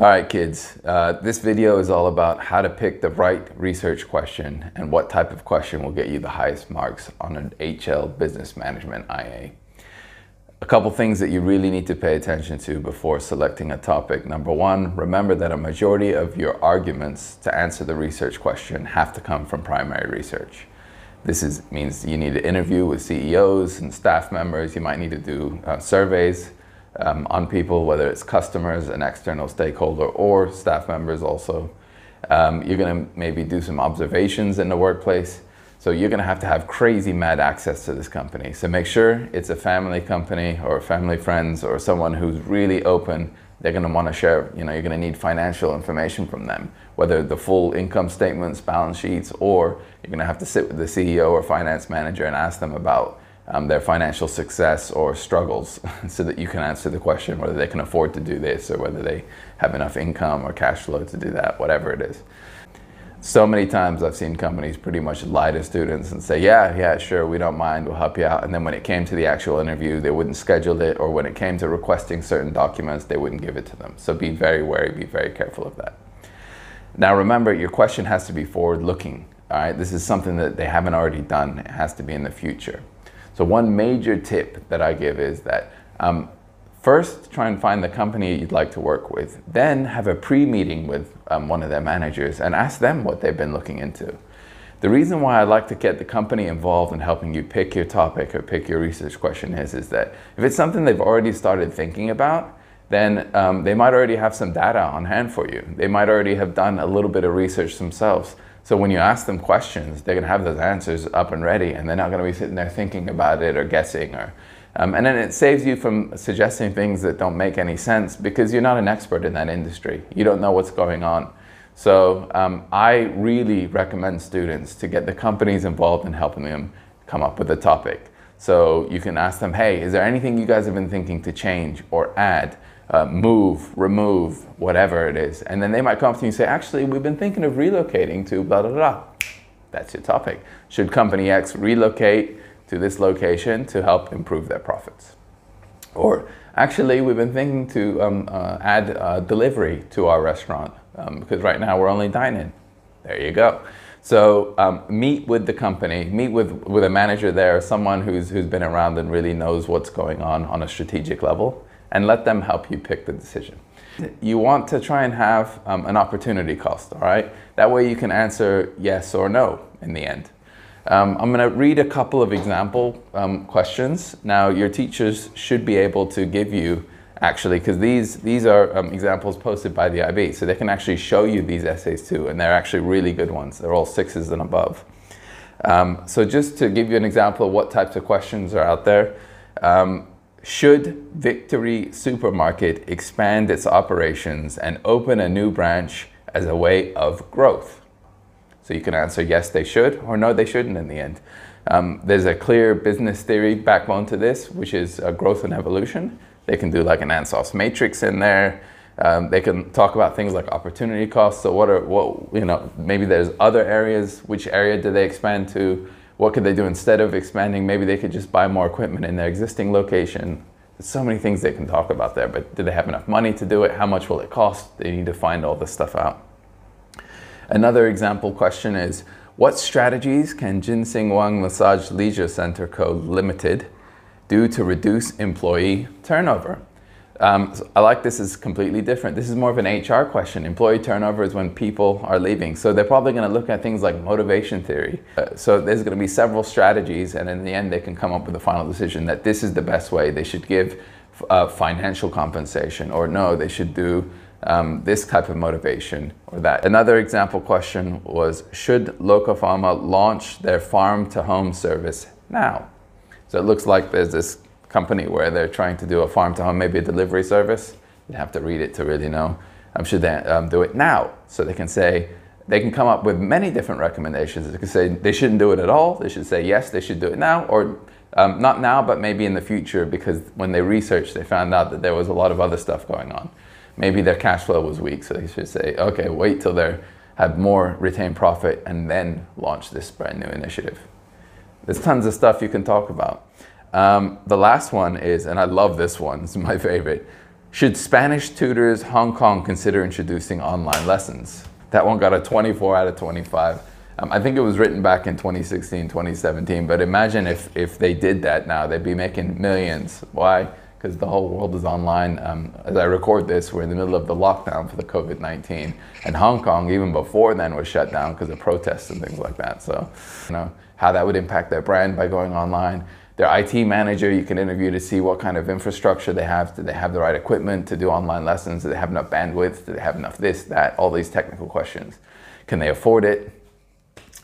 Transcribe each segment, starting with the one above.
All right, kids, this video is all about how to pick the right research question and what type of question will get you the highest marks on an HL Business Management IA. A couple things that you really need to pay attention to before selecting a topic. Number one, remember that a majority of your arguments to answer the research question have to come from primary research. This means you need to interview with CEOs and staff members. You might need to do surveys on people, whether it's customers, an external stakeholder, or staff members also. You're going to maybe do some observations in the workplace. So you're going to have crazy mad access to this company. So make sure it's a family company or family friends or someone who's really open. They're going to want to share, you're going to need financial information from them, whether the full income statements, balance sheets, or you're going to have to sit with the CEO or finance manager and ask them about their financial success or struggles so that you can answer the question whether they can afford to do this or whether they have enough income or cash flow to do that, whatever it is. So many times I've seen companies pretty much lie to students and say, yeah, sure, we don't mind, we'll help you out. And then when it came to the actual interview, they wouldn't schedule it, or when it came to requesting certain documents, they wouldn't give it to them. So be very wary, be very careful of that. Now remember, your question has to be forward-looking, all right? This is something that they haven't already done. It has to be in the future. So one major tip that I give is that first try and find the company you'd like to work with, then have a pre-meeting with one of their managers and ask them what they've been looking into. The reason why I like to get the company involved in helping you pick your topic or pick your research question is that if it's something they've already started thinking about, then they might already have some data on hand for you. They might already have done a little bit of research themselves. So when you ask them questions, they're going to have those answers up and ready, and they're not going to be sitting there thinking about it or guessing. And then it saves you from suggesting things that don't make any sense because you're not an expert in that industry. You don't know what's going on. So I really recommend students to get the companies involved in helping them come up with a topic. So you can ask them, hey, is there anything you guys have been thinking to change or add? Move, remove, whatever it is. And then they might come up to you and say, actually, we've been thinking of relocating to blah, blah, blah. That's your topic. Should company X relocate to this location to help improve their profits? Or actually, we've been thinking to add delivery to our restaurant because right now we're only dine-in. There you go. So meet with the company, meet with a manager there, someone who's been around and really knows what's going on a strategic level, and let them help you pick the decision. You want to try and have an opportunity cost, all right? That way you can answer yes or no in the end. I'm gonna read a couple of example questions. Now your teachers should be able to give you, actually, because these are examples posted by the IB, so they can actually show you these essays too, and they're actually really good ones. They're all 6s and above. So just to give you an example of what types of questions are out there, should Victory Supermarket expand its operations and open a new branch as a way of growth? So you can answer yes, they should, or no, they shouldn't in the end. There's a clear business theory backbone to this, which is growth and evolution. They can do like an ANSOS matrix in there. They can talk about things like opportunity costs. So maybe there's other areas. Which area do they expand to? What could they do instead of expanding? Maybe they could just buy more equipment in their existing location. There's so many things they can talk about there, but do they have enough money to do it? How much will it cost? They need to find all this stuff out. Another example question is, what strategies can Ginseng Wang Massage Leisure Center Co. Limited do to reduce employee turnover? So I like this is completely different. This is more of an HR question. Employee turnover is when people are leaving. So they're probably going to look at things like motivation theory. So there's going to be several strategies, and in the end they can come up with a final decision that this is the best way. They should give financial compensation, or no, they should do this type of motivation or that. Another example question was, should Locopharma launch their farm-to-home service now? So it looks like there's this company where they're trying to do a farm-to-home, maybe a delivery service. You'd have to read it to really know. Should they do it now? So they can say, they can come up with many different recommendations. They can say they shouldn't do it at all. They should say, yes, they should do it now, or not now, but maybe in the future, because when they researched, they found out that there was a lot of other stuff going on. Maybe their cash flow was weak, so they should say, okay, wait till they have more retained profit and then launch this brand new initiative. There's tons of stuff you can talk about. The last one is, and I love this one, it's my favorite, Should Spanish tutors Hong Kong consider introducing online lessons? That one got a 24 out of 25. I think it was written back in 2016, 2017, but imagine if they did that now, they'd be making millions. Why? Because the whole world is online. As I record this, we're in the middle of the lockdown for the COVID-19, and Hong Kong, even before then, was shut down because of protests and things like that. So, how that would impact their brand by going online. Their IT manager, you can interview to see what kind of infrastructure they have. Do they have the right equipment to do online lessons? Do they have enough bandwidth? Do they have enough this, that, all these technical questions? Can they afford it?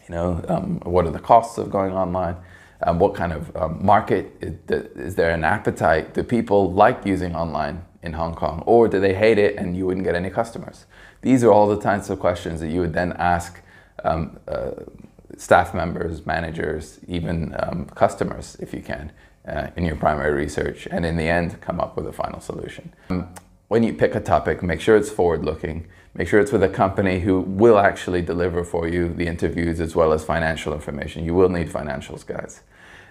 What are the costs of going online? What kind of market, is there an appetite? Do people like using online in Hong Kong, or do they hate it and you wouldn't get any customers? These are all the types of questions that you would then ask staff members, managers, even customers, if you can, in your primary research, and in the end, come up with a final solution. When you pick a topic, make sure it's forward-looking. Make sure it's with a company who will actually deliver for you the interviews as well as financial information. You will need financials, guys.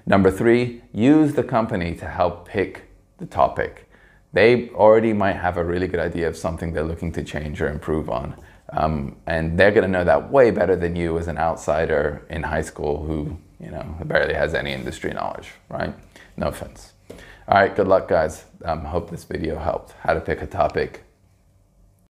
Number 3, use the company to help pick the topic. They already might have a really good idea of something they're looking to change or improve on. And they're going to know that way better than you as an outsider in high school who, barely has any industry knowledge, right? No offense. All right, good luck, guys. Hope this video helped. How to pick a topic,